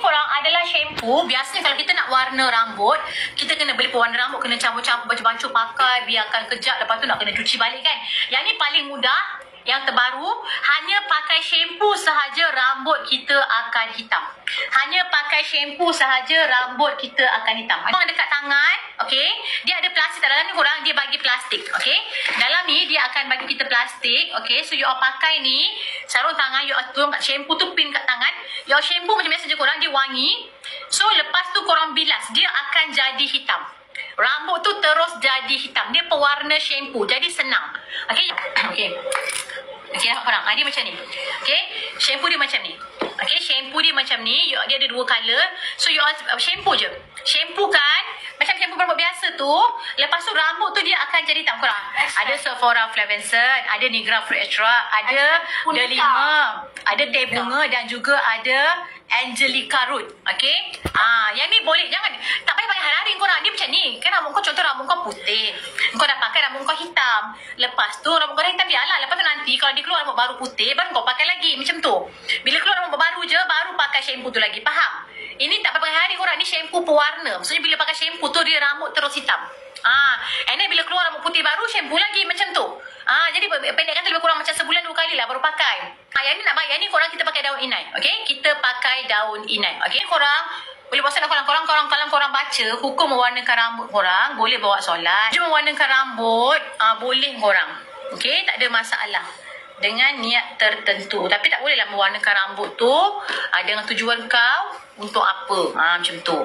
korang adalah shampoo. Biasanya kalau kita nak warna rambut, kita kena beli pewarna rambut, kena campur-campur baju-baju pakai, biarkan kejap, lepas tu nak kena cuci balik kan. Yang ni paling mudah, yang terbaru, hanya pakai shampoo sahaja rambut kita akan hitam. Hanya pakai shampoo sahaja rambut kita akan hitam. Korang dekat tangan, okey, dia ada plastik dalam ni, korang dia bagi plastik, okey. Dalam ni dia akan bagi kita plastik, okey. So you all pakai ni, sarung tangan, you all tuang kat shampoo tu, pin kat tangan. You all shampoo macam biasa je korang, dia wangi. So lepas tu korang bilas, dia akan jadi hitam. Rambut tu terus jadi hitam. Dia pewarna shampoo, jadi senang. Okey, okey. Okey, nampak korang? Dia macam ni. Okey, shampoo dia macam ni. Okey, shampoo dia macam ni. Dia ada dua colour. So, you all shampoo je. Shampoo kan, macam shampoo rambut biasa tu. Lepas tu, rambut tu dia akan jadi hitam. Korang, ada Sephora Flavansen, ada Nigra Fruit Extra, ada Delima, ada teh bunga dan juga ada Angelica Root. Okey. Yang ni boleh, jangan tak payah pakai hari-hari korang. Dia macam ni. Kan rambut kau, contoh rambut kau putih. Kau dah pakai rambut kau hitam. Lepas tu rambut kau dah hitam, biarlah. Lepas tu nanti kalau dia keluar rambut baru putih, baru kau pakai lagi. Macam tu. Bila keluar rambut baru je, baru pakai shampoo tu lagi. Faham? Ini tak payah pakai hari korang. Ni shampoo pewarna. Maksudnya bila pakai shampoo tu, dia rambut terus hitam. And then bila keluar rambut putih baru, shampoo lagi. Macam tu. Jadi pendekkan tu lebih kurang macam sebulan 2 kali lah baru pakai. Yang ni nak bayar ni korang kita pakai daun inai. Okey, kita pakai daun inai. Okey, korang boleh puasa dah korang. Kalau korang baca hukum mewarnakan rambut korang, boleh bawa solat. Cuma mewarnakan rambut, boleh korang. Okey, tak ada masalah. Dengan niat tertentu. Tapi tak bolehlah mewarnakan rambut tu dengan tujuan kau untuk apa. Macam tu.